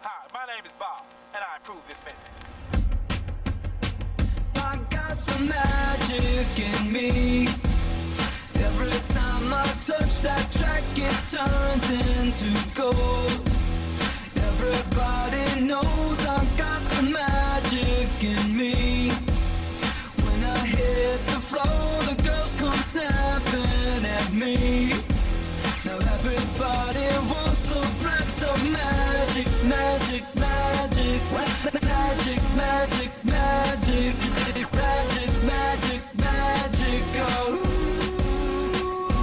Hi, my name is Bob, and I approve this message. I got the magic in me. Every time I touch that track, it turns into gold. Everybody knows I got the magic in me. When I hit the floor, the girls come snapping at me. Now everybody wants a blast of magic, magic, magic, magic, magic, magic, magic, magic, magic, oh.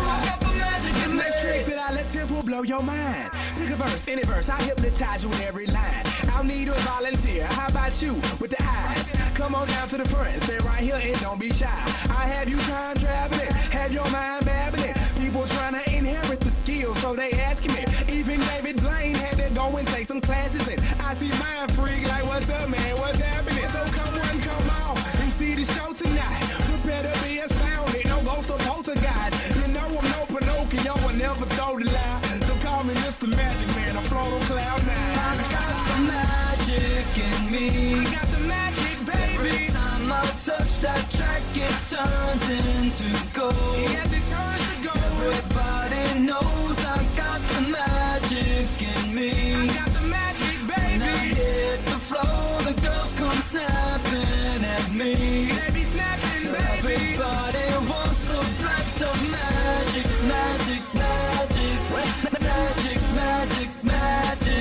I got the magic in me. Trick that I let tempo blow your mind. Pick a verse, any verse, I hypnotize you with every line. I'll need a volunteer. How about you with the eyes? Come on down to the front, stay right here and don't be shy. I have you time traveling, have your mind babbling. People trying to inherit the skills, so they asking me. Even David Blaine had to go and take some classes, and I see mind freak like, what's up, man? What's happening? So come on, and see the show tonight. Prepare to be astounded, no ghost or poltergeist. You know I'm no Pinocchio, I never told a lie. So call me Mr. Magic Man, I float on cloud nine. I got the magic in me. I got the magic, baby. Every time I touch that track, it turns into gold. Yes, it turns to gold. Everybody knows I got the magic in me. I got the magic, When I baby. hit the floor, the girls come snapping at me. They be snapping, baby. Everybody wants a blast of magic, magic, magic, magic, magic, magic,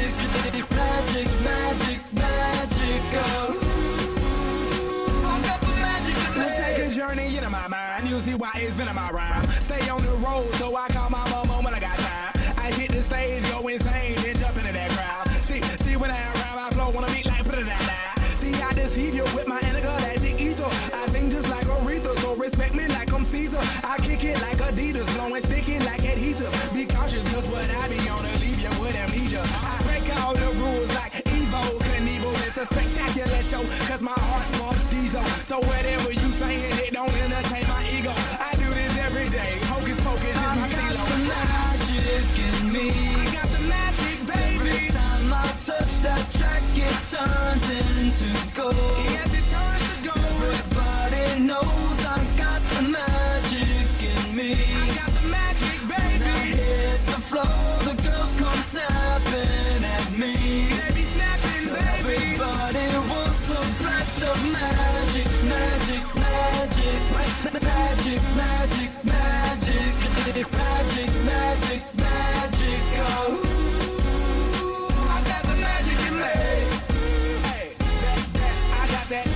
magic, magic, magic, oh. I got the magic in Let's take me. a journey into my mind. You'll see why it's been in my rhyme. Stay on the road, so I call my mom when I got time. I hit the stage, go insane, then jump into that crowd. See when I rhyme, I flow on a beat like da-da-da. See, I deceive you with my intergalactic ether. I sing just like Aretha, so respect me like I'm Caesar. I kick it like Adidas, blowing sticky like adhesive. Be cautious, cause what I be on to leave you with amnesia. I break all the rules like Evo Knievel. It's a spectacular show, cause my heart pumps diesel. So whatever you saying, it don't entertain my ego. I do this every day, hocus pocus is my I got stilo. the magic in me. I got the magic, Every baby. time I touch that track, it turns into gold. Yes, it turns to gold. Everybody knows I got the magic in me. I got the magic, When I baby. hit the floor, the girls come snapping at me. They be snapping, baby. Everybody wants a blast of magic, magic, magic, magic, magic, magic, magic, magic, magic, oh. I got the magic in me. Hey, I got that.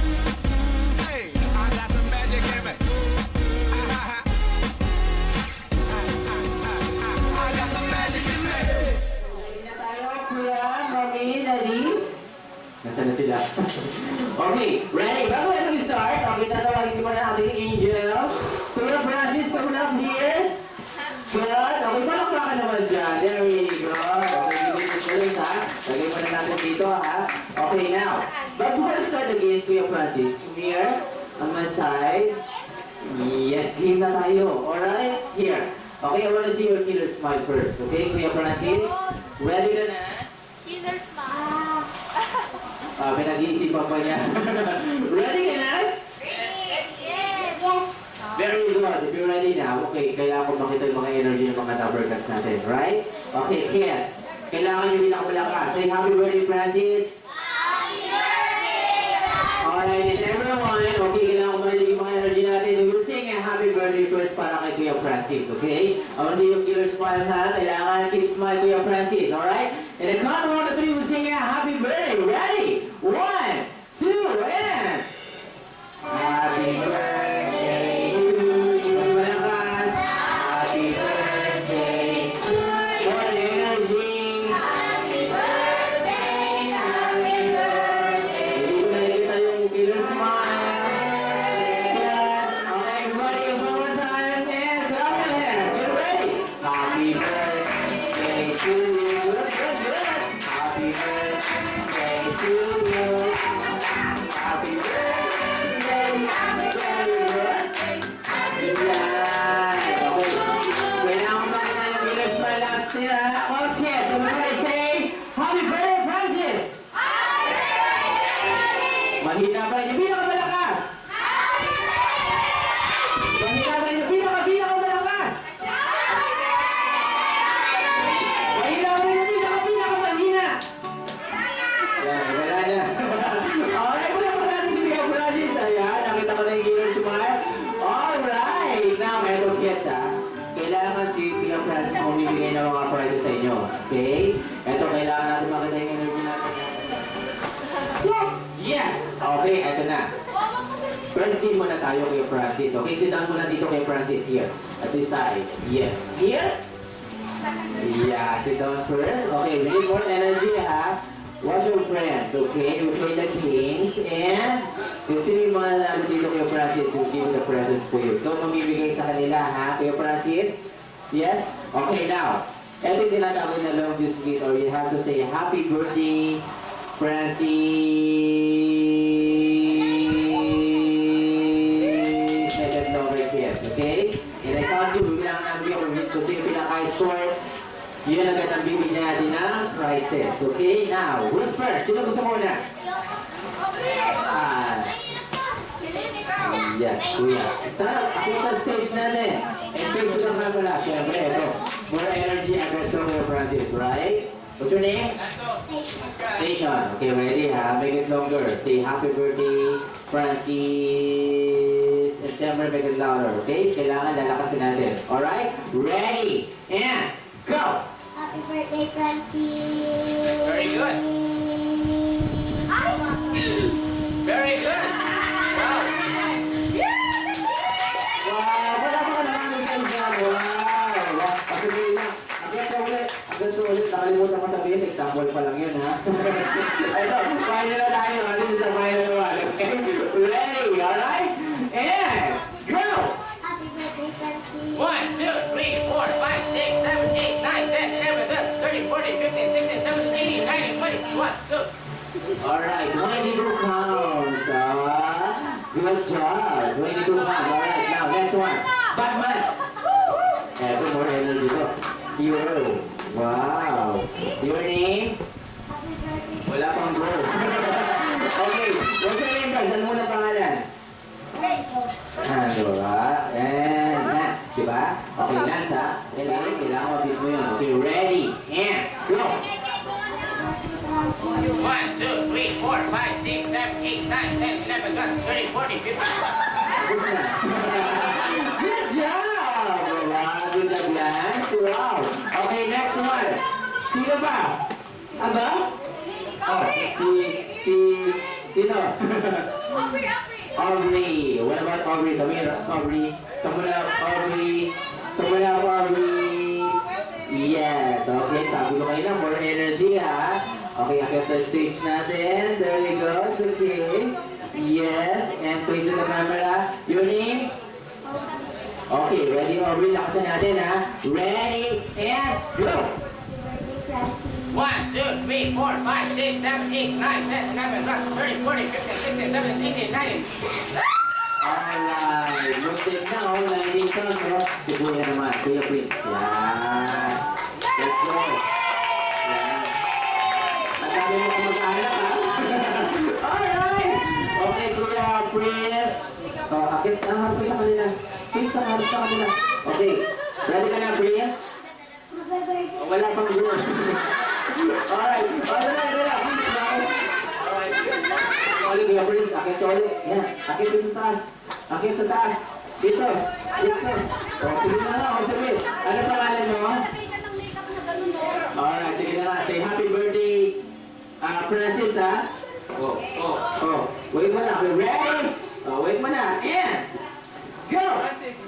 Hey, I got the magic in me. I got the magic in me. Ready na tayo, Kuya, Mami, ready? Nasaan na sila? Okay, ready? Bago tayo mag-start, okay, tatawagin ko na ating angel. Kuya Francis, come up here. Good. Okay, palakpakan naman dyan. There we go. Okay, give it to ha. Lagay mo na natin dito, ha? Okay, now. But before we start again, Kuya Francis, come here, on my side. Yes, game na tayo. Alright? Here. Okay, I wanna see your killer smile first. Okay, Kuya Francis? Ready ka na? Killer smile. Pinag-iisipan pa niya. Ready ka na? Yes. Very good. If you're ready now, okay, kailangan ko makita yung mga energy ng mga number cards natin, right? Okay, yes. Kailangan nyo din ako malakas. Say happy birthday, Francis. Happy birthday. Alright, and everyone, okay, kailangan ko marinig yung mga energy natin. We will sing a happy birthday first para kay Kuya Francis, okay? I want to see yung killer smile ha. Kailangan keep smile, Kuya Francis, alright? And then count 1 to 3, we'll sing a happy birthday. Ready? 1, 2, and... Happy birthday to you. Malakas. Happy birthday to you. More energy. Happy birthday. Happy birthday. Hindi ko nakikita yung killer smile. Yan. Okay, everybody, one more time. And clap your hands. Get ready. Happy birthday to you. Good, good, good. Happy First team muna tayo kay Francis. Okay, sit down muna dito kay Francis here. At this side. Yes. Here? Yeah, sit down first. Okay, we need more energy, ha? Watch your friends, okay? You play the kings and yung sino yung mga nalo dito kay Francis will give the presents to you. So, mamibigay sa kanila, ha? Kay Francis? Yes? Okay, now. Ito yung tinatawag na love this gift or you have to say, Happy birthday, Francis! May that number here, okay? And I count you, bibilangan namin yung kung sino pinaka-high score. Yun agad ang bibigyan natin ng prizes. Okay, now, who's first? Sino gusto muna? Yes, kuya. Start, ako sa stage natin. And face to the camera. Siyempre, ito. More energy agad to your Francis, right? What's your name? Station. Okay, ready ha? Make it longer. Say happy birthday, Francis. And siyempre, make it louder. Okay? Kailangan lalakasin natin. Alright? Ready? And go! Happy birthday, Francis. Very good. Very good. Wow. Wow! Wala pa ka naman sa exam. Wow! Patuloy na. Agad to ulit. Nakalimutan ko sabihin. Example pa lang yun, ha? Ito, final na tayo. This is the final one. Okay? Ready? Alright? And go! Happy birthday, Francis. 1, 2, 3, 4, 5, 6, 7, 8, 9, 10, 11, 12, 13, 14, 15, 16, 17, 18, 19, 20, 1, 2. Alright, 22 pounds. Good job. 22 pounds. Alright, now next one. Batman. Eto, more energy to. Hero. Wow. Your name? Happy birthday. Wala pang go. Okay, what's your name, guys? Ano muna pangalan? Diba? And Lance, diba? Okay, Lance, ha? Kailangan mabit mo yun. Okay, ready? And go! 1, 2, 3, 4, 5, 6, 7, 8, 9, 10, 11, 12, 13, 14, 15. Good job! Wow, good job, Lance. Wow. Okay, next one. Sino ba? Aba? Oh, sino? Aubrey. What about Aubrey? Come here, Aubrey. Come on up, Aubrey. Come on up, Aubrey. Yes. Okay, sabi ko kayo na, more energy, ha? Okay, akit sa stage natin. There we go. Okay. Yes. And face to the camera. Your name? Okay, ready, Aubrey? Lakasan natin, ha? Ready, and go! 1, 2, 3, 4, 5, 6, 7, 8, 9, 10, 11, 12, 13, 14, 15, 16, 17, 18, 19. Alright, buti na oh, landing ka, no? Si Kuya naman, Kuya Prince. Yan. Let's go. Yan. Ang dami mo kung mag-anak, ha? Alright! Okay, Kuya Prince. Oh, akit, harap ka sa kanila. Prince, harap sa kanila. Okay, ready ka na, Prince? Oh, wala pang guro. Alright, alright. Alright. Ulit, Kuya Prince, akit ka ulit. Yan, akit dito sa taas. Akit sa taas. Dito. Dito. O, sige na lang. O, sige. Ano pangalan mo? Alright, sige na lang. Say happy birthday, Francis, ha? Oh. Wait mo na. Okay, ready? Oh, wait mo na. And, go! Francis.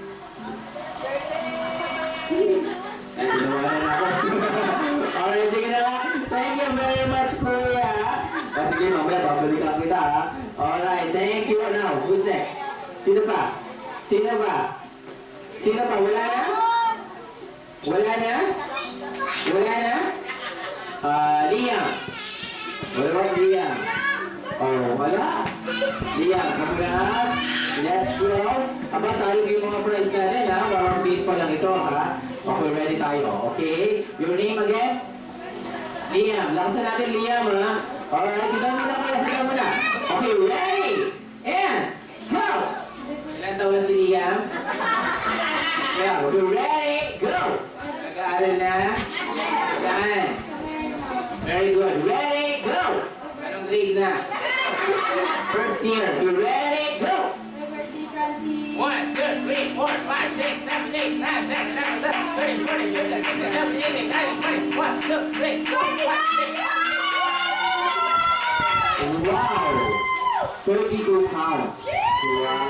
Ay, ginawa na ako. Alright, sige na lang. Thank you very much, Kuya. O, sige, mamaya, babalikan kita, ha? Alright, thank you. Now, who's next? Sino pa? Sino pa? Sino pa? Wala na? Wala na? Wala na? Liam. What about Liam? Oh, wala. Liam, come on. Let's go. Aba, sayang yung mga prize natin, ha? Warang piece pa lang ito, ha? Okay, ready tayo. Okay? Your name again? Liam. Lakasan natin Liam, ha? Alright, sigaw mo na kayo. Sigaw mo na. Okay, ready? And, go! Ilan taon na si Liam? Yeah, okay, ready? Go! Nag-aaral na? Saan? Very good. Ready? Go! Anong grade na? First year. You ready? Go! 1, 2, 3, 4, 5, 6, 7, 8, 9, 10, 11, 12, 13, 14, 15, 16, 17, 18, 19, 20. One, two, three, four, 5, 6. Wow! 32 pounds. Wow!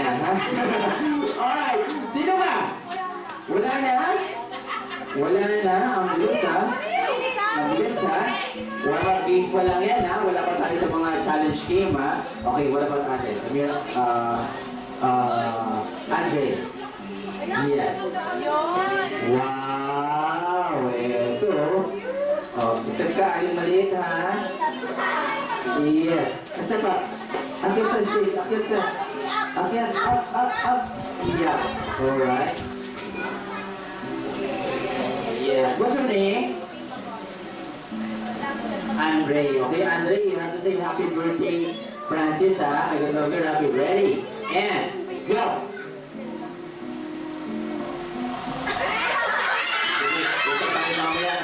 na, ha? Alright, sino ba? Wala na? Wala na, ang bilis, ha? Ang bilis, ha? Wala base pa lang yan, ha? Wala pa tayo sa mga challenge game, ha? Okay, wala pa tayo. Amir, Andre. Yes. Wow, eto. Oh, gusto ka, ayun maliit, ha? Yes. Ito pa. Akyat sa stage, akyat ka. Akyat, up. Yeah. Alright. Yes. What's your name? Andre. Okay, Andre, you have to say happy birthday, Francis, ha? I don't know if you're happy. Ready? And go! Gusto tayo mamaya.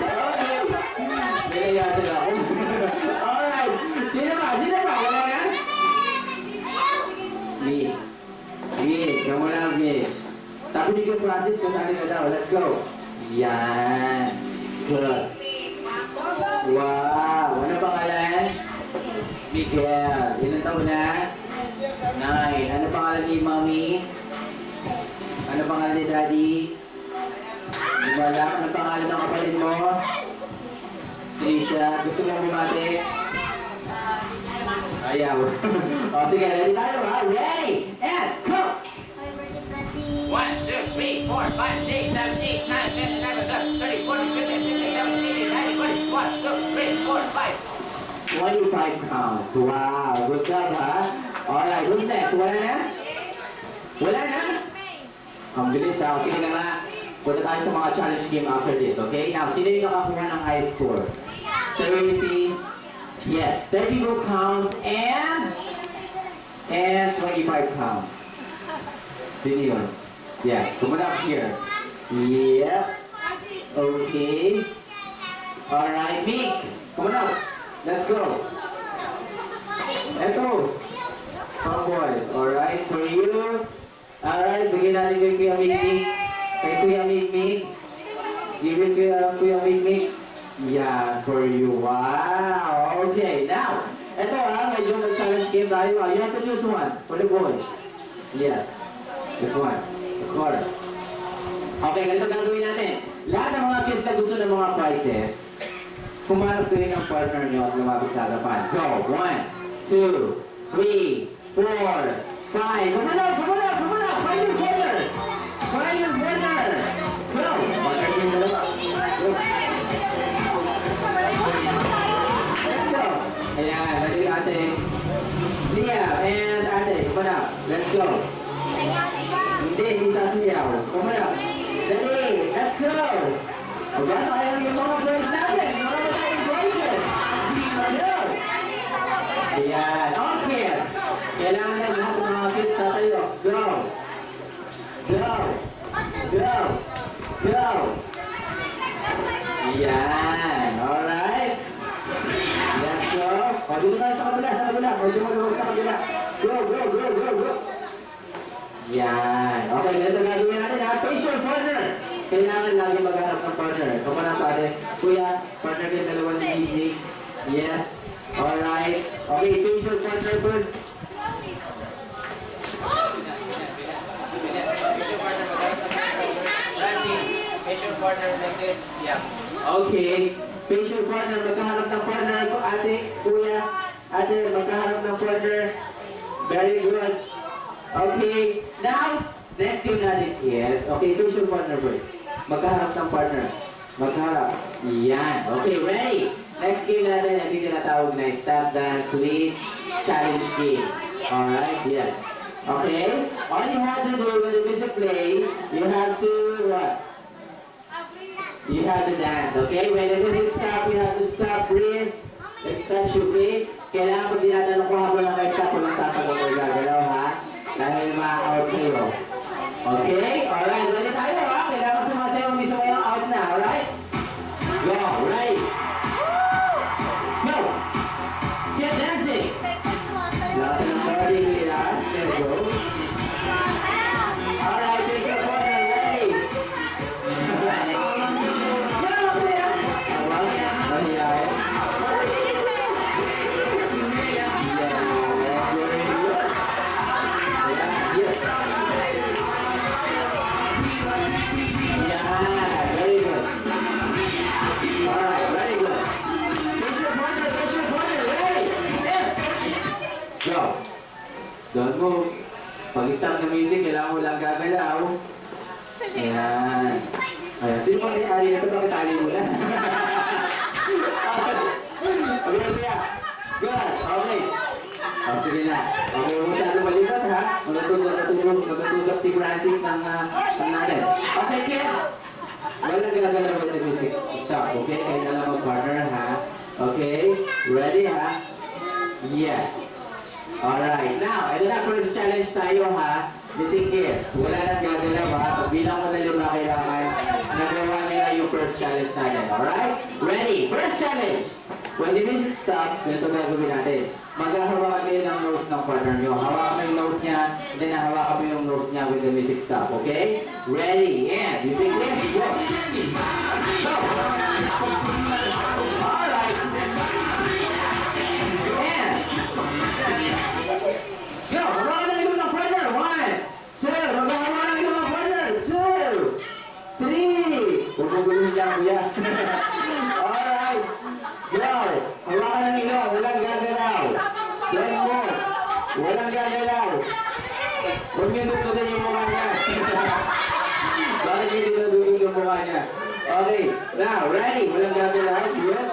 Okay. Nilaya sila ako. Alright. Sino ba? Wala na? Me. Kamu lang, Me. Tapi ni kau Francis, kau tadi kau tahu. Let's go. Yan. Good. Wow. Ano pangalan? Miguel. Ilan taon na? 9. Ano pangalan ni Mommy? Ano pangalan ni Daddy? Di ba alam? Ano pangalan ng kapatid mo? Trisha. Gusto mo bumati? Ayaw. O sige, ready tayo ha? Ready! And go! Happy birthday, Francis. 1, 2, 3, 4, 5, 6, 7, 8, 9, 10, 11, 12, 13, 14, 15, 16, 17, 18, 19, 20, 1, 2, 3, 4, 5. 25 pounds. Wow, good job ha? Alright, who's next? Wala na? Wala na? Ang bilis ha? Sige na nga. Punta tayo sa mga challenge game after this, okay? Now, sino yung nakakuha ng high score? 30, yes, 32 pounds and 25 pounds. Sino yun? Yeah, come on up here. Yep. Okay. Alright, Mick, come on up. Let's go. Eto. Tomboy. Alright, for you. Alright, bigyan natin kay Kuya Mick. Kay Kuya Mick. Give it kay Kuya Mick. Yeah, for you. Wow. Okay, now. Ito medyo mag-challenge game tayo. You have to choose one for the boys. Yes. This one. The corner. Okay, ganito gagawin natin. Lahat ng mga kids na gusto ng mga prizes, kumarap kayo ng partner nyo at lumapit sa harapan. Go! 1, 2, 3, 4, 5. Come on up! Find your partner! Go! Partner kayo dalawa. Go! Let's go! Ayan, lagi ate. Lia and ate, come on up. Let's go. Hindi sasayaw. Come on up. Dali, let's go! Okay, sayang yung mga boys natin. Marami tayong voices. Go! Ayan, all kids. Kailangan na lahat ng mga kids na tayo. Go! Ayan, alright. Let's go. O, dito tayo sa kabila. Medyo mag-awag sa kabila. Go! Yan. Okay, ganito gagawin natin ha. Face your partner. Kailangan lagi maghanap ng partner. Come on, pares. Kuya, partner din dalawa ni Easy. Yes. Alright. Okay, face your partner first. Francis, face your partner like this. Yeah. Okay. Face your partner. Magkahanap ng partner. Ate, kuya. Ate, magkahanap ng partner. Very good. Okay. Now, Next game natin is, okay, face your partner first. Magkaharap ng partner. Magkaharap. Yan. Okay, ready? Next game natin, hindi tinatawag na stop dance with challenge game. Alright, yes. Okay? All you have to do when the music play, you have to what? You have to dance, okay? When the music stop, you have to stop, breathe, expect your feet. Kailangan pag dinatanong ko habang naka-stop ko lang sa ako gagalaw, ha? Dahil ma-out kayo. Okay? Alright, ready tayo, ha? Kailangan sumasayaw, hindi sumayaw out na, alright? Go, ready? Go! Keep dancing! Lahat ng body nila. There you go. Alright, take your partner, ready? Go! Don't move. Pag-stop ng music, kailangan mo lang gagalaw. Ayan. Ayan. Sino pa may-ari na ito? Bakit tali mo na? Okay, kuya. Good. Okay. Oh, sige na. Okay, huwag masyado malipat, ha? Magtutok si Francis ng natin. Okay, kids. Walang ginagalaw with the music. Stop, okay? Kaya na lang mag-partner, ha? Okay? Ready, ha? Yes. Alright, now, ito na first challenge tayo, ha? Music kids. Wala nang gagalaw, ha? Bilang mo na lima kailangan nagawa nila yung first challenge natin. Alright? Ready? First challenge! When the music stops, ganito gagawin natin. Maghahawakan kayo ng nose ng partner nyo. Hawakan mo yung nose niya, and then hawakan mo yung nose niya with the music stop, okay? Ready? And music kids, go! Go! Alright! And go! Hawakan na yung ng partner. 1, 2, maghahawakan na yung ng partner. 2, 3. Huwag mo guluhin niya, kuya. Alright. Go! Hawakan na nila. Walang gagalaw. Then more. Walang gagalaw. Huwag niyo dudugin yung mukha niya. Bakit niyo dudugin yung mukha niya? Okay. Now, ready? Walang gagalaw. Good.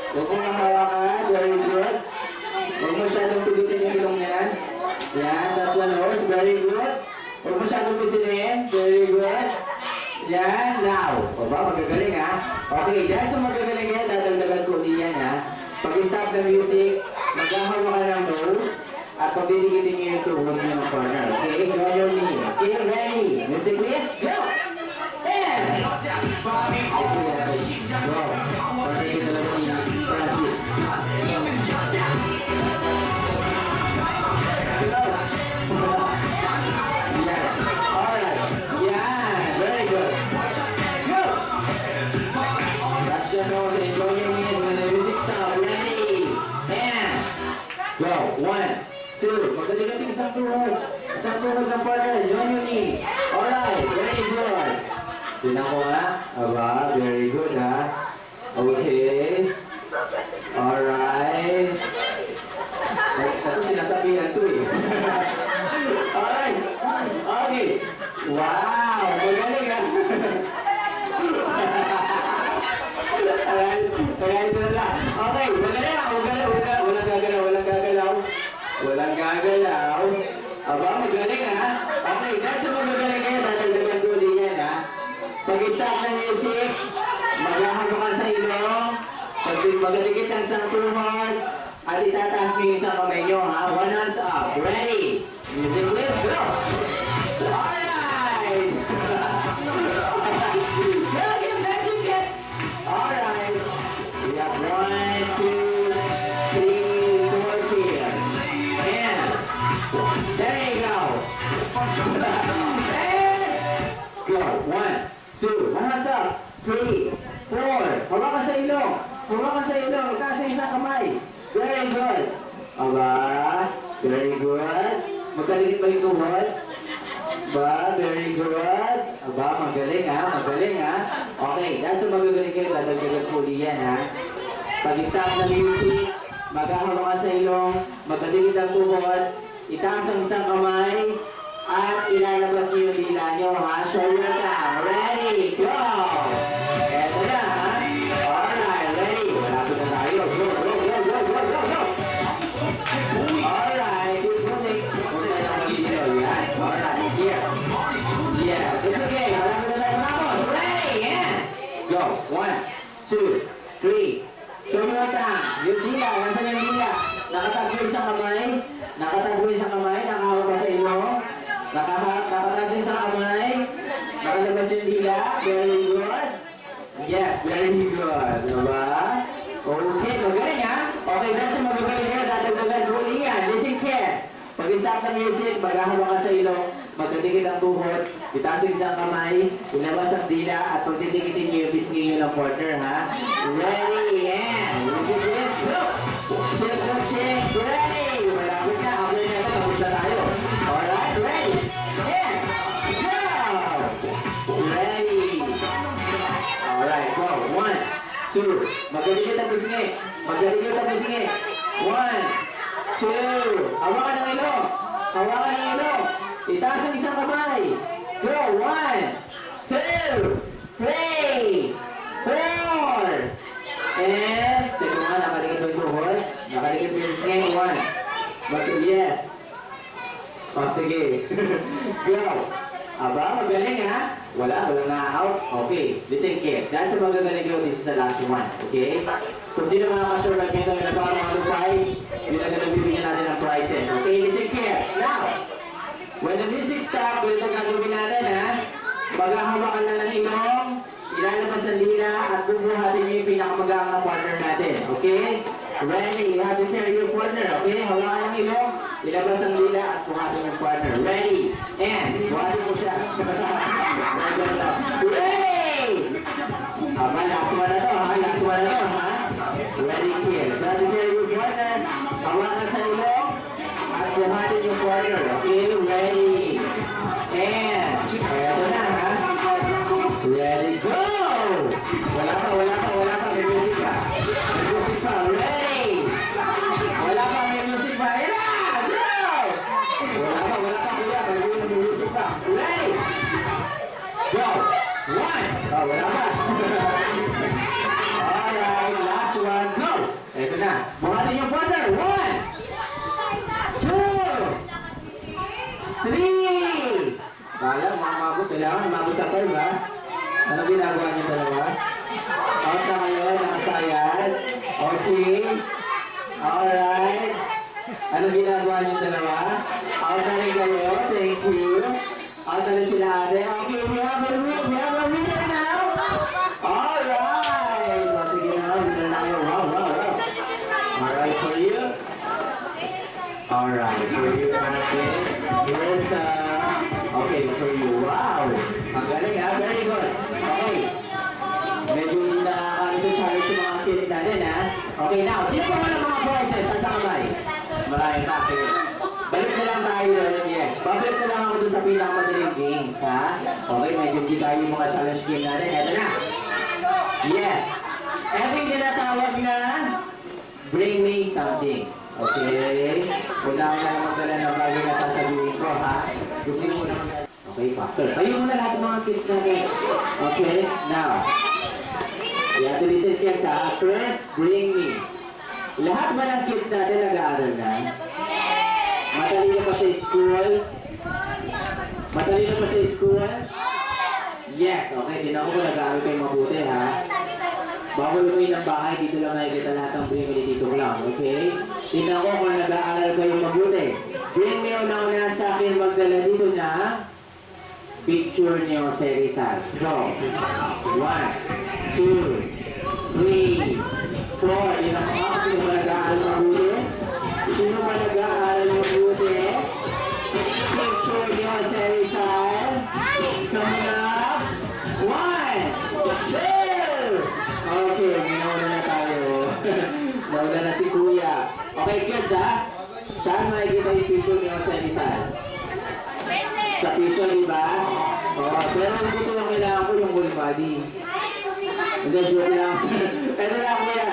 Huwag mo nang hawakan. Very good. Huwag masyadong pigitin yung ilong niya. Yan. That's the nose. Very good. Huwag masyadong pisilin. Very good. Yan. Now. O ba? Magagaling, ha? Okay. Dahil sa magagaling yan, dadagdagan ko din yan, ha? Pag-stop the music, maghahawa ka ng nose, at pagdidikitin niyo yung tuhod niyo ng corner. Okay? Join your knee. Okay? Ready? Music please? Go! And! Go! Pagdikitin talaga ni Francis. Yes. Alright. Yeah. Very good. Go! That's the nose. Enjoy your knee when the music stops. Ready? And go. 1, 2. Pagkadigating isang tuhod. Isang tuhod ng partner. Join your knee. Alright. Very good. Tinan ko nga. Aba. Very good, ha? Okay. Alright. Ito sinasabihan to, eh. Alright. Okay. Wow. Magaling, ha? Alright. Kaya ito na lang. Okay. Magaling, ha? Walang gagalaw. Walang gagalaw. Walang gagalaw. Aba, magaling, ha? Okay. Dahil sa magagaling kayo, tatagdagan ko din yan, ha? Pag-stop ng music, maghahalo ka sa ilong, pagdadikit ang isang tuhod, at itataas mo yung isang kamay nyo, ha? 1 hands up. Ready? Music please, go! Alright! Go, give dancing kids! Alright. We have 1, 2, 3, 4 here. And there you go. And go. 1, 2, hands up. 3, 4. Hawakan sa ilong. Hawakan sa ilong. Itaas ang isang kamay. Very good. Aba. Very good. Magaling ba yung tuhod? Ba, very good. Aba, magaling, ha? Magaling, ha? Okay, dahil sa magagaling kayo, dadagdagan po yan, ha? Pag-stop na music, maghahawa ka sa ilong, magkadikit ang tuhod, itaas ang isang kamay, At ilalabas niyo yung dila niyo, ha? Show your tongue. Ready, go! Eto na, ha? Alright, ready. Malapit na tayo. Go, go, go, go, go, go, go! Alright, keep moving. Okay, na ang dito. Yan. Alright, here. Yeah, it's okay. Malapit na tayo. Vamos, ready, yeah! Go, 1, 2, 3. Show your tongue. Yung dila, nasaan yung dila? Nakatago isang kamay. Nakatago isang kamay. Nakahawak pa sa ilo. Nakatago isang kamay. Nakalabas yung dila. Very good. Yes, very good. Diba? Okay, magaling ha? Okay, kasi magagaling kayo. Dadagdagan huli yan. Listen, kids. Pag-isap ng music, maghahawak ka sa ilo. Magdadikit ang buhot. Itaas yung isang kamay. Ilabas ang dila. At pagdidikitin nyo yung pisngi nyo ng partner, ha? Ready, and look at this. Go! Check, go, check. Ready! Malapit na. After na ito, tapos na tayo. Alright, ready? And go! Ready! Alright, go. 1, 2. Magdadikit ang pisngi. Magdadikit ang pisngi. 1, 2. Hawakan ng ilo. Hawakan ng ilo. Itaas ang isang kamay. Go! 1, 2, 3, 4. And, check mo nga, nakalikit yung buhot. Nakalikit yung pisngi. 1. Yes. O, sige. Go. Aba, magaling ha? Walang na-out. Okay. Listen, kids. Dahil sa magagaling ko, this is the last one. Okay? Kung sino mga ka-survive kayo na nagkaroon ng mga prize, yun ang nabibigyan natin ng prizes. Okay? Listen, kids. Now, when the music stops, ganito gagawin natin ha? Maghahawakan na ng ilong, ilalabas ang dila, at bubuhatin niyo yung pinakamagaang na partner natin. Okay? Ready? You have to share your partner. Okay? Hawakan ang ilong, ilabas ang dila, at buhatin yung partner. Ready? And, buhatin mo siya. Ready! Aba, last one na to ha? Last one na to ha? Ready, kids? You have to share your partner. Hawakan sa ilong, at buhatin yung partner. Okay? Ready? And, eto na ha? Ready, go! Wala pa. May music pa. May music pa. Ready! Wala pa, may music pa. Ayan na! Go! Wala pa, kuya. May music pa. Ready! Go! 1. Oh, wala pa. Alright, last one. Go! Eto na. Buhatin yung partner. 1, 2, 3. Kaya, mamagot. Kailangan mamagot sa third, ha? Ano ginagawa niyo dalawa? Out na kayo, nakasayad. Okay. Alright. Ano ginagawa niyo dalawa? Out na rin kayo. Thank you. Out na rin sila ate. Okay, we have a winner now. Alright. So, sige na, winner na kayo. Wow. Alright, for you. Alright, for you, ate. Here's okay, for you. Wow. Ang galing ha. Very good. Okay. Medyo nakakano sa challenge yung mga kids natin ha. Okay, now, sino pa man ang mga voices at sa kamay? Maraming bakit. Balik na lang tayo doon. Yes. Babalik na lang ako doon sa pinakamadaling games ha. Okay, medyo hindi tayo yung mga challenge game natin. Eto na. Yes. Eto yung tinatawag na bring me something. Okay? Wala ko na naman dala ng bagay na sasabihin ko ha. Gusto mo naman. Okay, faster. Tayo muna lahat ng mga kids natin. Okay, now. You have to listen kids ha. First, bring me. Lahat ba ng kids natin nag-aaral na? Matalino pa sa school? Matalino pa sa school? Yes, okay. Tinan ko kung nag-aaral kayo mabuti ha. Bago lumayin ang bahay, dito lang nakikita lahat ng bring me dito lang. Okay? Tinan ko kung nag-aaral kayo mabuti. Bring me una sa akin magdala dito na picture niyo si Rizal. Go. 1, 2, 3, 4. Yun ang mga. Sino ba nag-aaral mabuti? Sino ba nag-aaral mabuti? Picture niyo si Rizal. Coming up. 1, 2. Okay, nauna na tayo. Nauna na si Kuya. Okay, kids ha? Saan makikita yung picture niyo si Rizal? Sa piso, di ba? Oo, pero dito lang kailangan ko yung whole body. Hindi, joke lang. Pero lang kuya.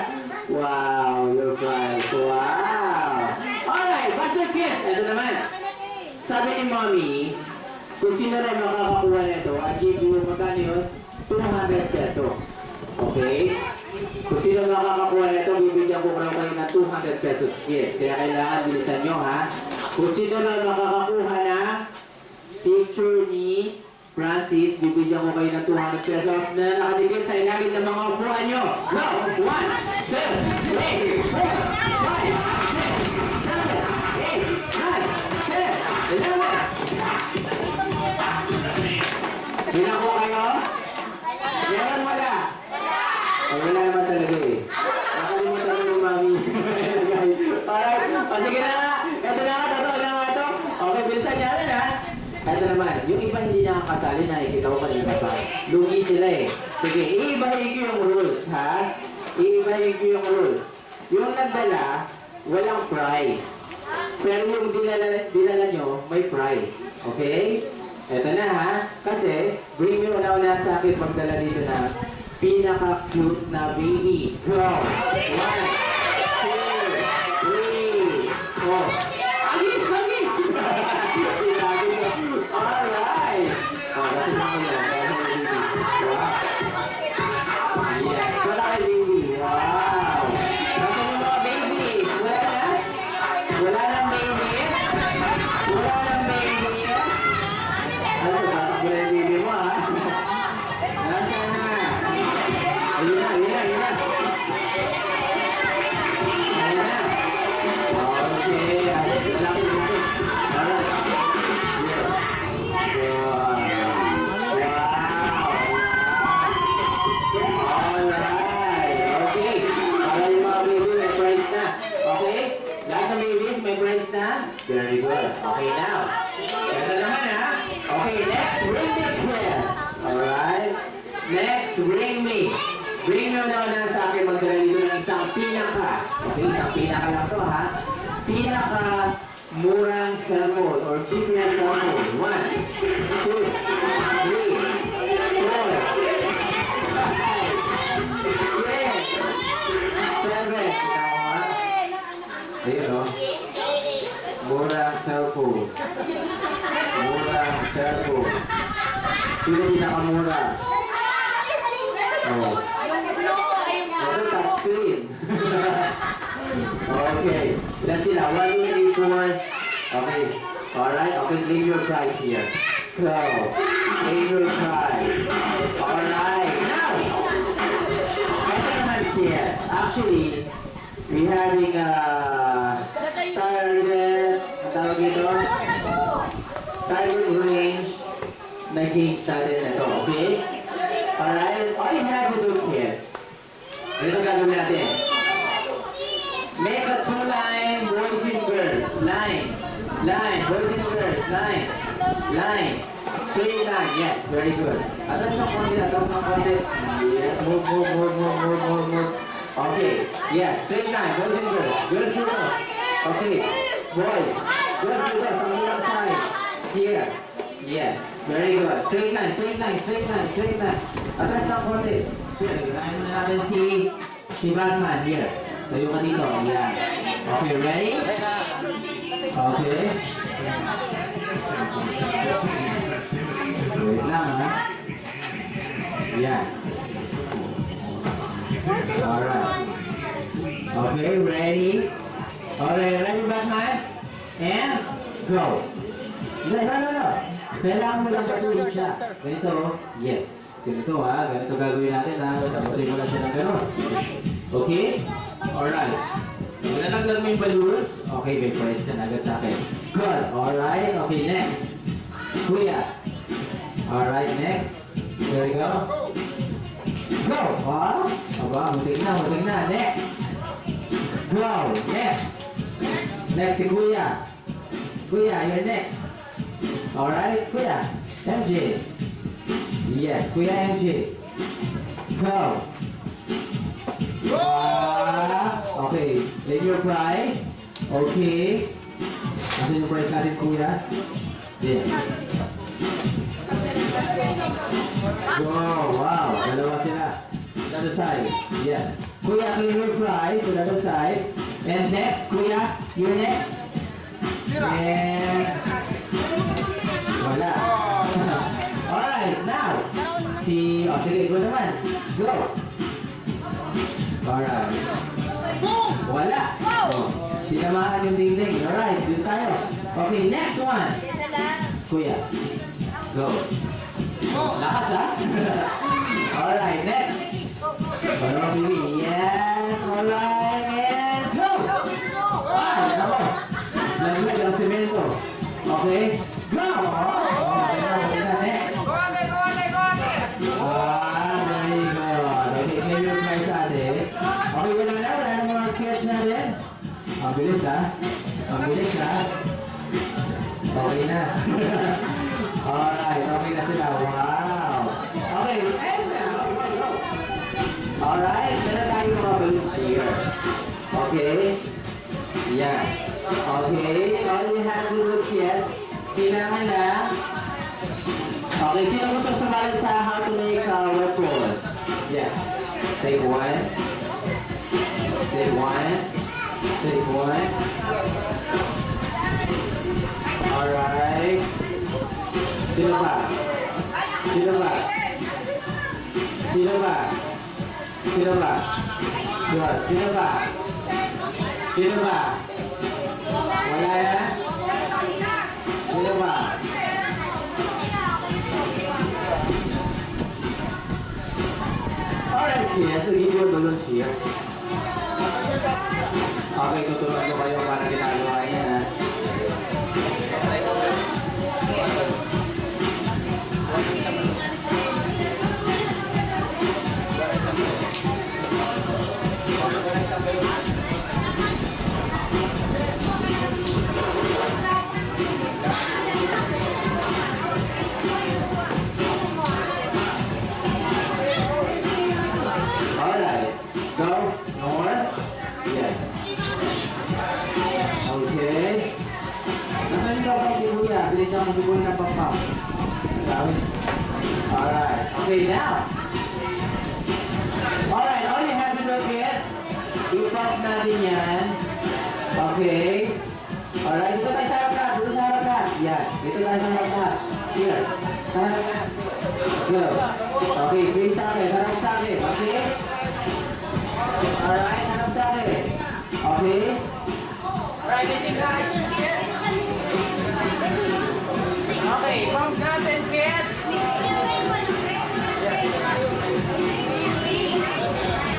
Wow, your prize. Wow! Alright, Master Kids, ito naman. Sabi ni Mommy, Kung sino na makakakuha nito, I give you magkano yun? 200 pesos. Okay? Kung sino makakakuha nito, bibigyan ko kayo ng 200 pesos gift. Kaya kailangan bilisan nyo, ha? Kung sino na makakakuha na picture ni Francis, bibigyan ko kayo ng 200 pesos na nakadikit sa ilalim ng mga upuan nyo. Go! 1, 2, 3, 4, 5, 6, 7, 8, 9, 10, 11. Bilang ko kayo? Meron wala? Ay, wala naman talaga eh. Nakalimutan ko yung mami. Alright, sige na nga. Ito na nga, totoo na nga ito. Okay, bilisan niya rin ha. Ito naman, yung iba hindi niya kasali na ikita ko kanina pa. Lugi sila eh. Sige, iibahin ko yung rules ha. Iibahin ko yung rules. Yung nagdala, walang prize. Pero yung dinala nyo, may prize. Okay? Ito na ha. Kasi, bring me una sa akin magdala dito na pinaka-cute na baby. Go! 1, 2, 3, 4. Agis! Agis! Alright! Oh, that's na ko yan. Wow! Yes! Wala kay baby. Wow! Nasa yung mga baby? Wala na? Wala nang baby? Wala nang baby? Ano ba? Wala yung baby mo ha? Nasa na? Ayun na, ayun na, ayun na. Ayun na. Okay, ayun. Malaki, malaki. Alright. Alright. Okay. Para yung mga baby may prize na. Okay? Lahat ng babies may prize na? Very good. Okay now. Ito naman ha. Okay, next, bring me quiz. Alright? Next, bring me. Bring me na sa akin magdala dito ng isang pinaka. Okay, isang pinaka lang to ha. Pinaka murang cellphone or cheapest cellphone. 1, 2, 3, 4, 5, 6, 7. Ayun o. Murang cellphone. Murang cellphone. Sino pinakamura? Oh. Ito touchscreen. Okay. Let's see now. 1, 2, 3, 4. Okay. Alright. Okay. Claim your prize here. So, claim your prize. Alright. Now, ito naman here. Actually, we having a target. Ang tawag ito? Target range na case natin ito. Okay? Alright. All you have to do here. Ito gagawin natin. Make a 2-line boys and girls. Line. Line. Boys and girls. Line. Line. Straight line. Yes. Very good. Atas ng konti. Atas ng konti. Yes. Move, move, move, move, move, move, move. Okay. Yes. Straight line. Boys and girls. Girls to us. Okay. Boys. Girls to us. On the other side. Here. Yes. Very good. Straight line. Straight line. Straight line. Straight line. Atas ng konti. Here. Ganahin mo na natin si Batman. Here. Tayo ka dito. Yan. Okay, ready? Okay. Wait lang, ha? Yan. Alright. Okay, ready? Okay, ready, Batman? And go. No. Kailangan mo lang patuloy siya. Ganito, yes. Ganito, ha? Ganito gagawin natin, ha? Patuloy mo lang siya ng gano'n. Okay? Alright. Nalaglag mo yung balloons? Okay, may prize ka na agad sa akin. Good. Alright. Okay, next. Kuya. Alright, next. There we go. Go! Ah? Aba, mutik na. Next. Go! Next. Next si Kuya. Kuya, you're next. Alright, Kuya. MJ. Yes, Kuya MJ. Go! Okay, then your prize. Okay. Ano yung prize natin, Kuya? Yeah. Wow, dalawa sila. Other side. Yes. Kuya, claim your prize on the other side. And next, Kuya, you're next. And wala. Sige, ikaw naman. Go! Alright. Wala. Oh, tinamaan yung dingding. Alright, dito tayo. Okay, next one. Kuya. Go. Lakas ha? Alright, next. Ano ang pili? Yes, alright, and go! Ako. Laglag ang semento. Okay, go! Okay na, next. Very good. Okay, claim your prize ate. Okay, wala na mga kids natin. Ang bilis ha? Ang bilis ha? Okay na. Alright, okay na sila. Wow! Okay, and now, go! Alright, meron tayo mga balloons here. Okay? Yeah. Okay, all you have to do kids, kailangan na. Okay, sino gusto sumalit sa how to make a web roll? Yeah. Take one. Take one. Take one. Alright. Sino ba? Sino ba? Sino ba? Sino ba? Good. Sino ba? Sino ba? Wala na? Sino ba? Alright, kids. So, give you a balloon here. Okay, tuturuan ko kayo para ginagawa yan, ha? Alright. Go. More. Yes. Okay. Nasaan ka ba, Kuya? Bilis ka mag-ibon na papa. Alright. Okay, now. Alright, all you have to do, kids, i-pop natin yan. Okay. Alright, dito tayo sa harap na. Dito sa harap na. Yan. Dito tayo sa harap na. Here. Sa harap na. Go. Okay, please sa akin. Harap sa akin. Okay? Alright, harap sa akin. Okay? Alright, listen guys. Kids. Okay, pump natin kids.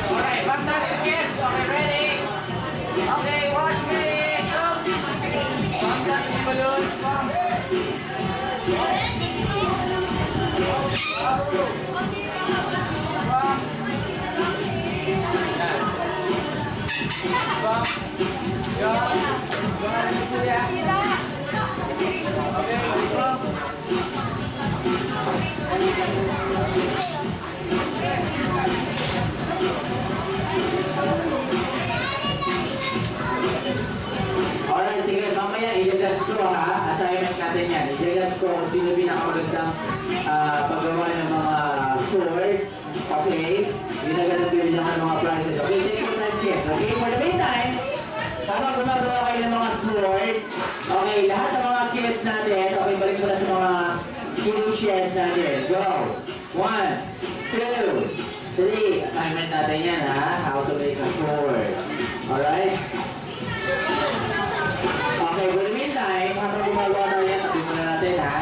Alright, pump natin kids. Okay, ready? Okay, watch me. Go. Pump natin yung balloons. Pump. Alright, sige, mamaya i-judge ko ha. Assignment natin yan. I-judge ko kung sino pinakamagandang paggawa ng mga sword. Okay? Ginaganap yun ng mga prizes. Okay, take your time, kids. Okay, for the meantime, habang gumagawa kayo ng mga sword, okay, lahat ng mga kids natin, okay, balik mo na sa mga sitting chairs natin. Go! 1, 2, 3. Assignment natin yan ha. How to make a sword. Alright? Okay, for the meantime, habang gumagawa tayo yan, tabi muna natin ha.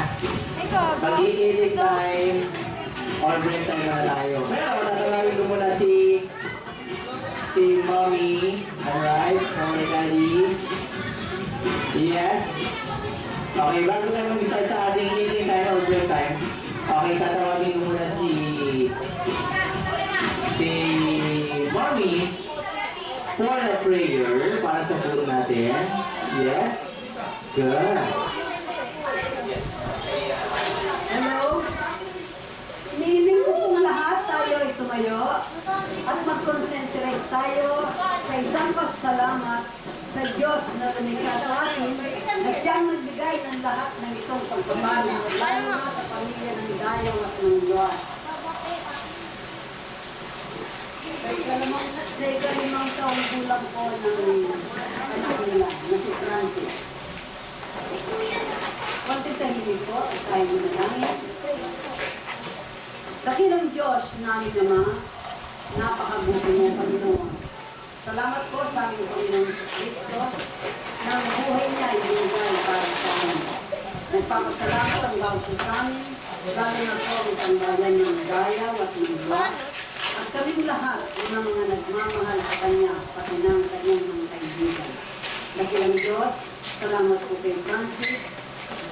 Mag-i-eating time or break time na tayo. Pero, tatawagin ko muna si Mommy. Alright, Mommy Daddy. Yes. Okay, bago tayo mag-start sa ating eating time or break time, okay, tatawagin ko muna si Mommy for a prayer para sa food natin. Yes. Good. Hello? Hinihiling ko pong lahat tayo ay tumayo at mag-concentrate tayo sa isang pasalamat sa Diyos na lumikha sa atin na siyang nagbigay ng lahat ng itong pagpapalo lalo na sa pamilya ng Dayong at ng Diyos. Sa ikalimang taong gulang po ng anak nila na si Francis. Konti tahimik po, tayo manalangin. Dakilang Diyos namin Ama, napakabuti mo, Panginoon. Salamat po sa aming Panginoon sa Kristo na ang buhay niya ay binigay para sa amin. Nagpapasalamat ang bawat isa sa amin, lalo na po ang isang bayan ng Dayaw at Mindwa. At kaming lahat ng mga nagmamahal sa Kanya, pati ng kanyang mga kaibigan. Dakilang Diyos, salamat po kay Francis.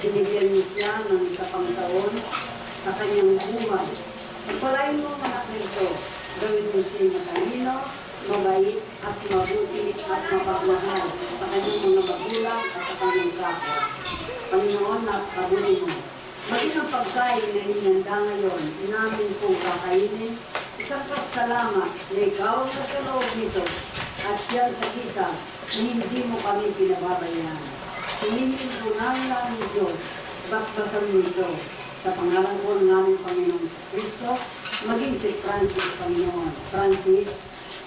Binigyan niyo siya ng isa pang taon sa kanyang buhay. Ipalain mo mga Kristo, gawin mo siya matalino, mabait at mabuti at mapagmahal sa kanyang mga magulang at sa kanyang kapwa. Panginoon, napakabuli mo. Maging ang pagkain na inihanda ngayon, namin pong kakainin, isang pasalamat na ikaw ang nagkaloob nito at siya sa isa na hindi mo kami pinababayaan. Hinihingin po namin ang Diyos, basbasan mo ito sa pangalan ko ng aming Panginoong Kristo, maging si Francis, Panginoon. Francis,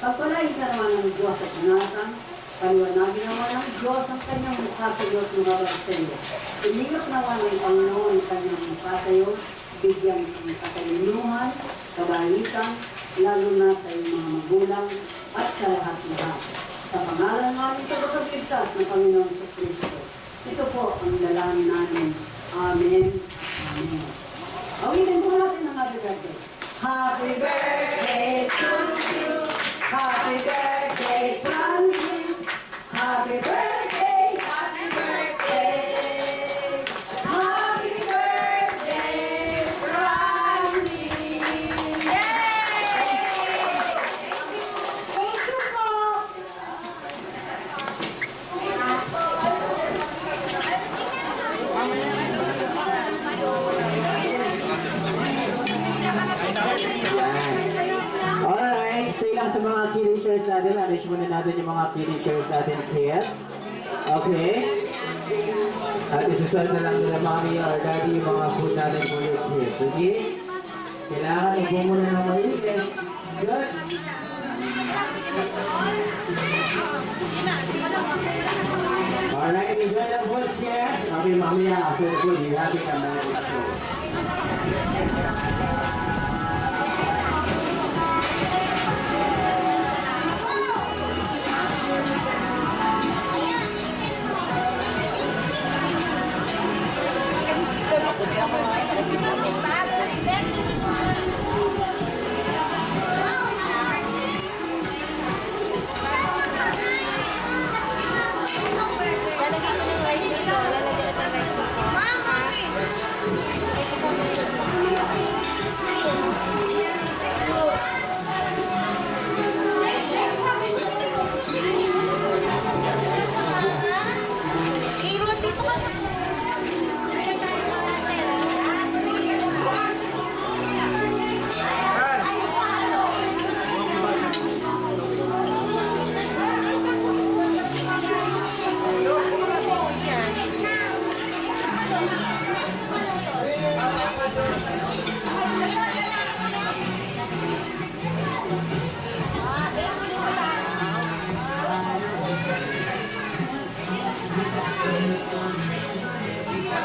pagpalain ka naman ng Diyos sa punasan, paliwanagin naman ng Diyos ang kanyang mukha sa iyo at lumabas sa iyo. Inigap naman ng Panginoon ang kanyang mukha sa iyo, bigyan ng katalinuhan, kabalitan, lalo na sa iyong mga magulang at sa lahat-lahat. Sa pangalan namin tagapagligtas ng Panginoon sa Kristo. Ito po ang dalangin namin. Amen. Amen. Awitin po natin ang happy birthday. Happy birthday to you. Happy birthday, Francis. Happy birthday, happy birthday. Happy birthday, Francis. Yay! Thank you po. Alright, stay lang sa mga killing shirts natin. Arrange muna natin yung mga killing shirts natin here. Okay? At isusunod na lang nila mami or daddy yung mga food natin ulit here. Okay? Kailangan upo muna ng maligay. Good? Alright, enjoy the food, yes? Okay, mamaya after the food, you have to come back to school.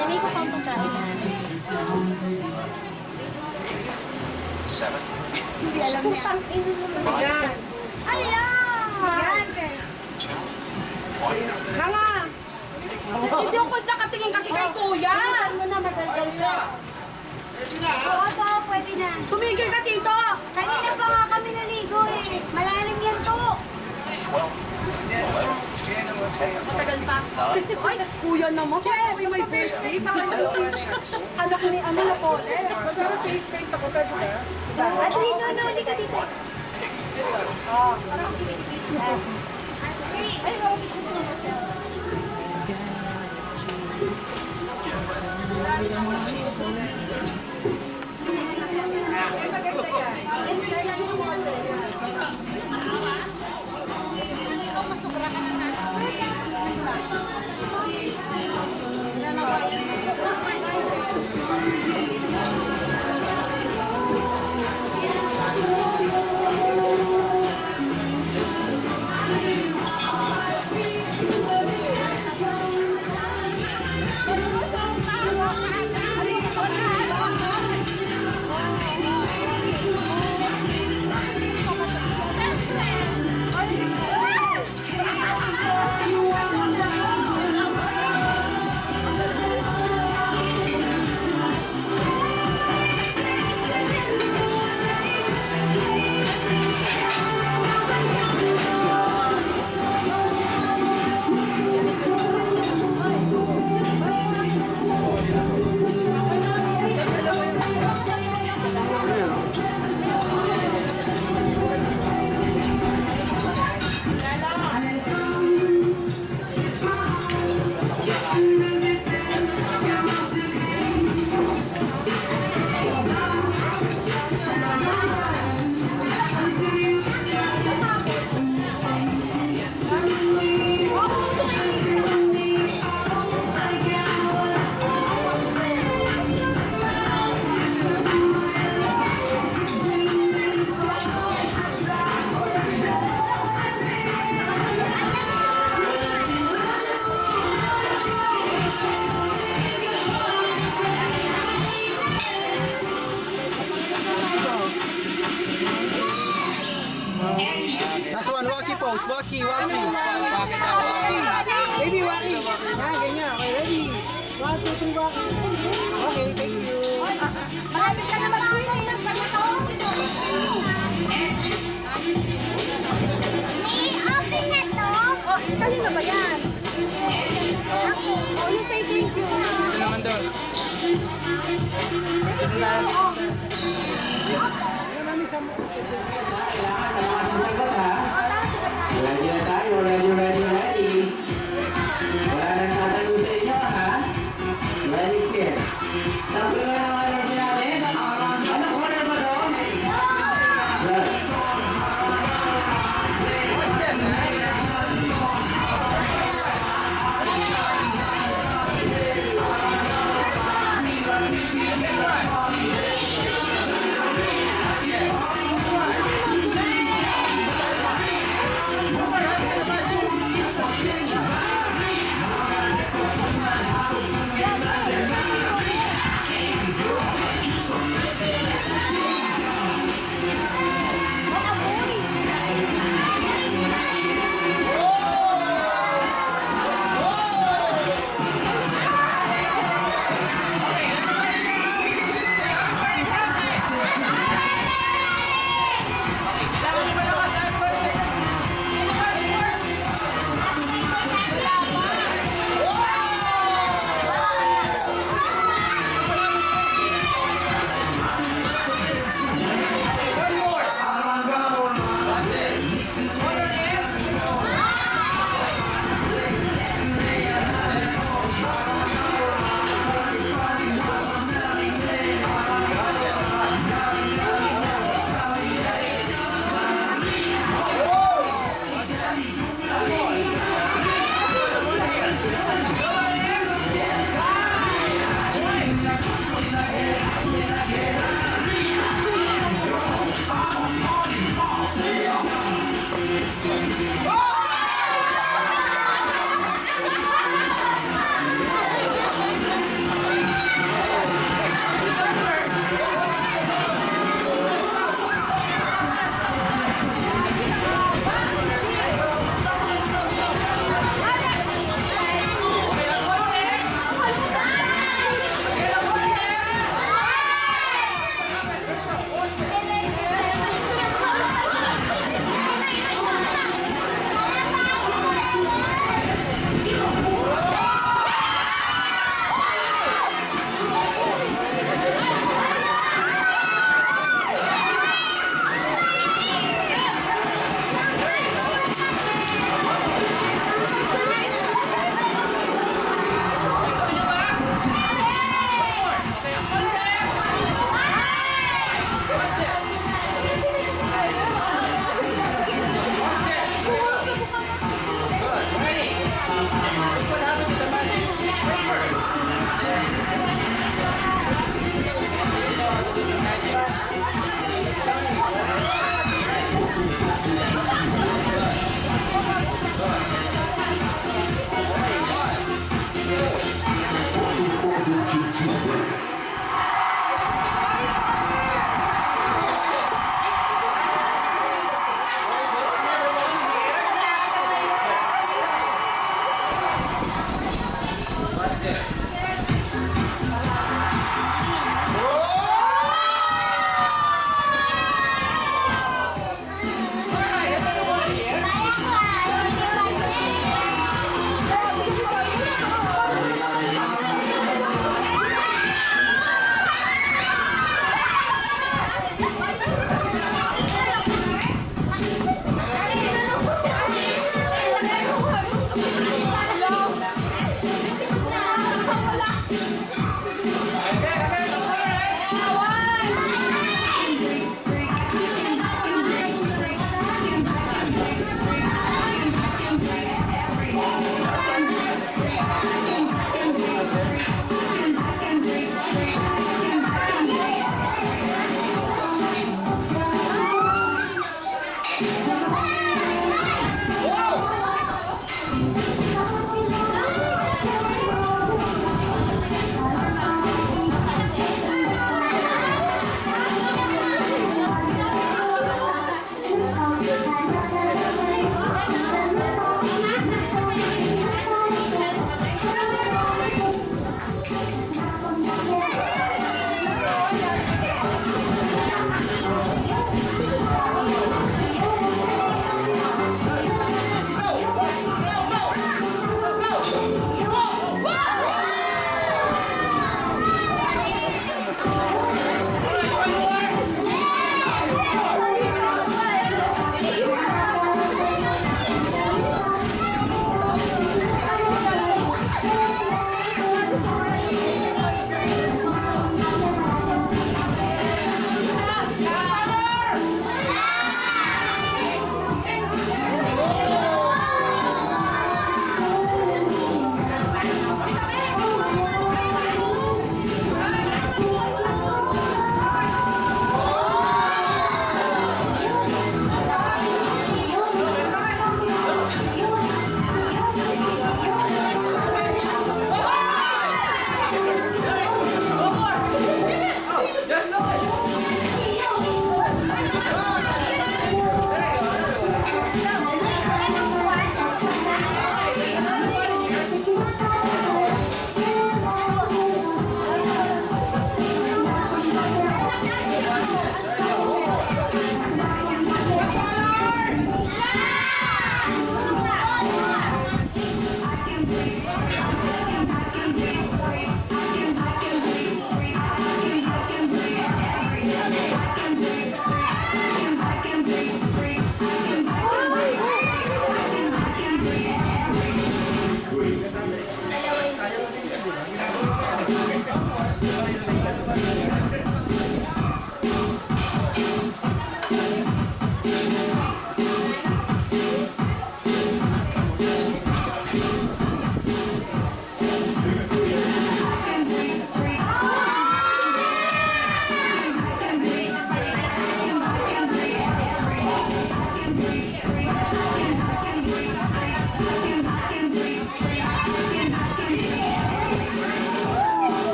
Hindi ko pang pagkain na. Hindi alam niya. Yan. Ano yan? Hanga! Hindi ako nakatingin kasi kay kuya. Saan mo na madaldal ka? Oo, to. Pwede na. Tumigil ka, tito. Kanina pa nga kami naligo eh. Malalim yan to. Matagal pa. Ay, kuya naman. Ako yung may first date. Anak ni ano na po. Pero face paint ako. Pwede ba? At no, halika dito. Oh, parang kinikikis. Yes. Ay, wow, pictures mo kasi. Ay, maganda yan. pose. Waki. Baby, waki. Ganyan. Okay, ready? 1, 2, 3, waki. Okay, thank you. Malapit ka na mag-swimming. Open na to. Oh, kanina ba yan? Oh, you say thank you. Ito naman doon. Thank you. Oh. Kailangan ka naman sasagot ha. Ready na tayo. Ready. Wala nang tatanong sa inyo ha. Ready, kid. Sabi nga ng energy natin. Anong order ba doon? Yes.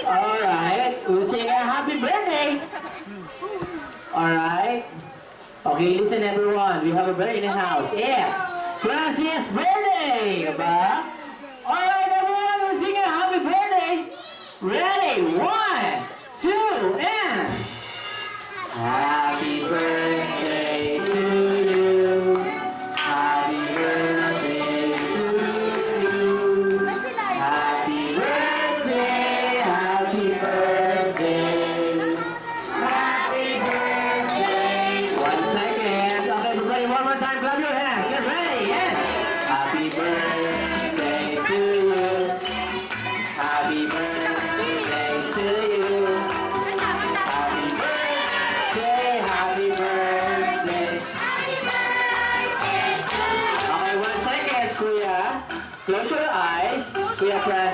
Alright, we'll sing a happy birthday. Alright. Okay, listen everyone. We have a birthday in the house. Yes. Francis' birthday. Diba? Alright everyone, we'll sing a happy birthday. Ready? 1, 2, and... Happy birthday to you. Happy birthday to you. Happy birthday, happy birthday. Happy birthday. 1 second. Okay, everybody, one more time. Clap your hands. Get ready. Yes. Happy birthday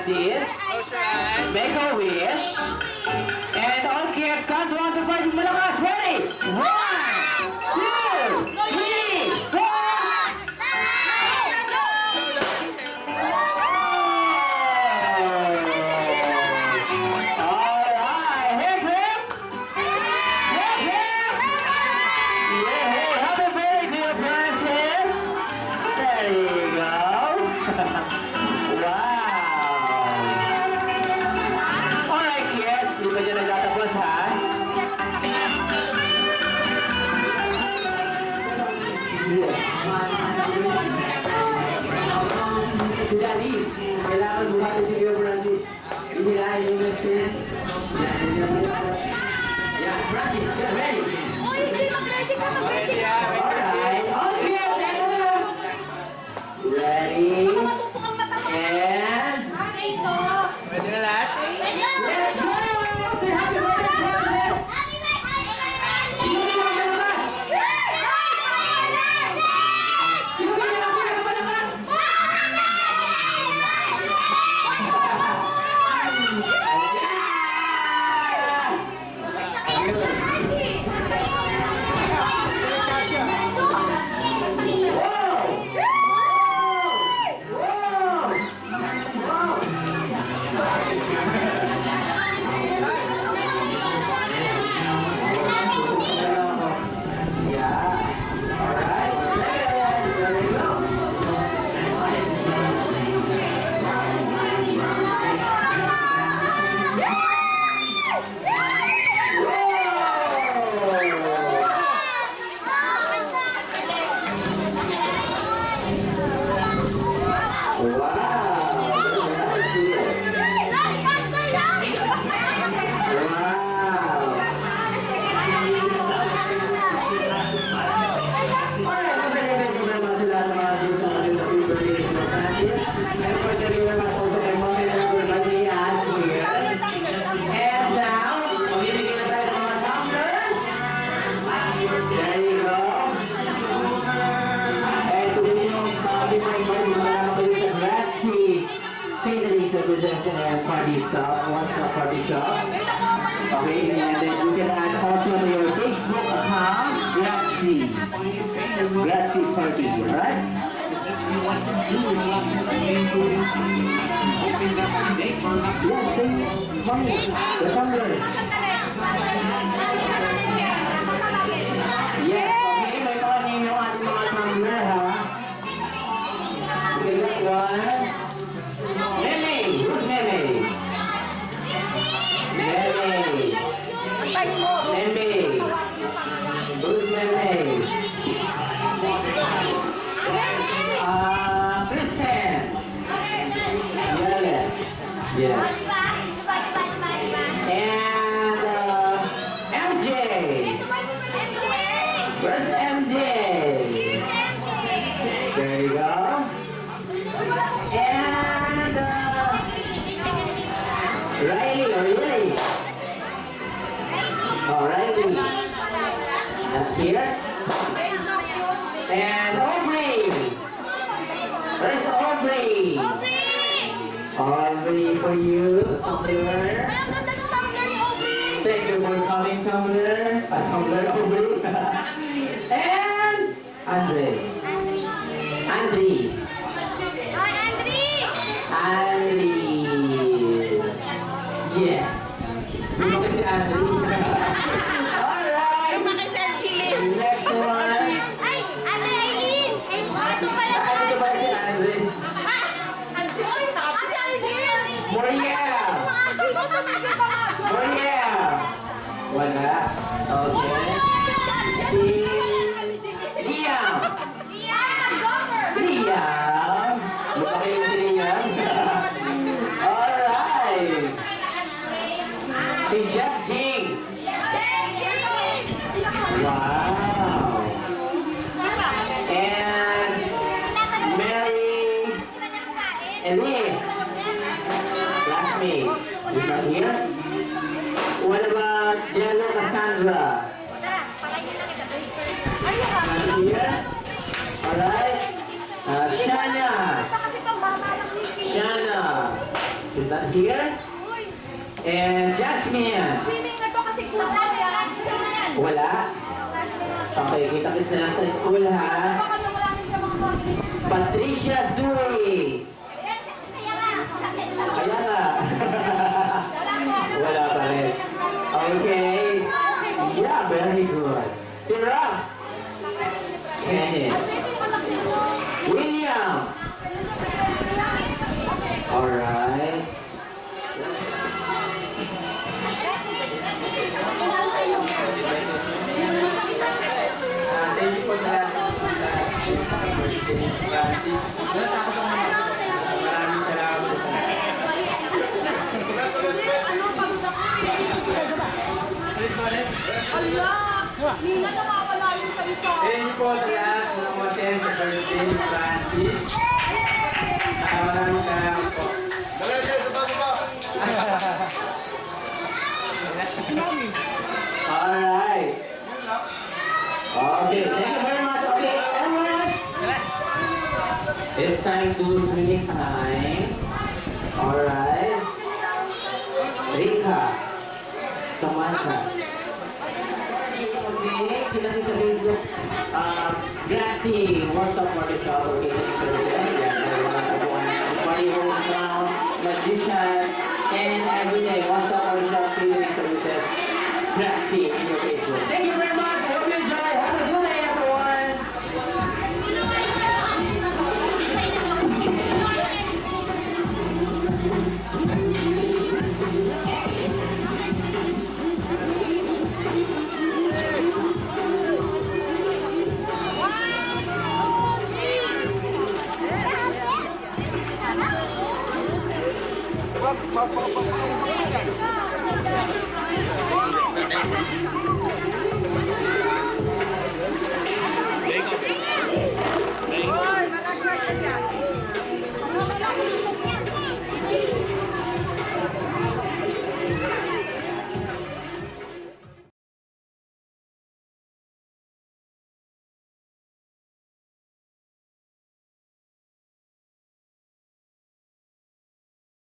Francis. Make a wish. And all kids, count 1 to 5. Malakas, ready? 1, 2, 3, 4. Alright, hip hip. Hip hip. Yeah, happy birthday, Francis. There you go. Wow. Alright, kids, di ba dyan nagtatapos, ha? Si Daddy, kailangan buhati si Leo Francis. Ihirahin yung screen. Yeah, Francis, get ready. Uy, hindi mag-ready ka, mag-ready ka. Alright, all kids, eto na. Ready? Matusok ang mata mo. And Pwede na lahat? let's go! Say happy birthday, Francis! Sino pinakamalakas? Sino pinakamalakas? Party stop, one-stop party shop. Okay, and then you can add also to your Facebook account, Grazie Party, alright? Yeah, the tumbler. Yes, okay, may mga name yung ating mga tumbler, ha? Okay, that one. Meme, who's Meme? Meme. Meme. Who's Meme? Kristen. Yeah. Yeah. And MJ. Where's MJ? There you go. And Riley, Riley. Oh, Riley. That's here. And Aubrey. Where's Aubrey? Aubrey for you. Tumbler. Thank you for coming, Tumbler. Tumbler, Aubrey. And Andre. Andre. Andre. Yes. Dito kasi Andre. Alright. Next one. Ano ba si Andre? Moriel. Moriel. Wala. Okay. Si Liam. Liam. Mukha kayo si Liam. Alright. Si Jeff James. Wow. And Mary Elise. Classmate. You from here? What about Jello Cassandra? Not here? Alright. Shana. Shana. Is that here? And Jasmine. Swimming na to kasi kuha siya. Wala? Okay, kita-kits na lang sa school ha. Baka nawala din sa mga classmates. Patricia Sui. Kaya nga. Wala pa rin. Okay. Yeah, very good. Si Rob. Kenneth. William. Alright. Thank you po sa lahat ng sa birthday ni Francis. Maraming salamat po sa lahat. Ala! Nina, nawawala yung sa isa. Thank you po sa lahat ng umaten sa birthday ni Francis. Maraming salamat po. Alright. Okay, thank you very much. Okay, everyone. It's time to swimming time. Alright. Rika. Samantha. Okay, kita sa Facebook. Gracie, what's up for the shop? Okay, thanks for the everyone clown, magician, and everything. What's up for the shop? Cleaning services. Gracie in your Facebook. Thank you very much. I hope you enjoy. Have a good day, everyone. Wow.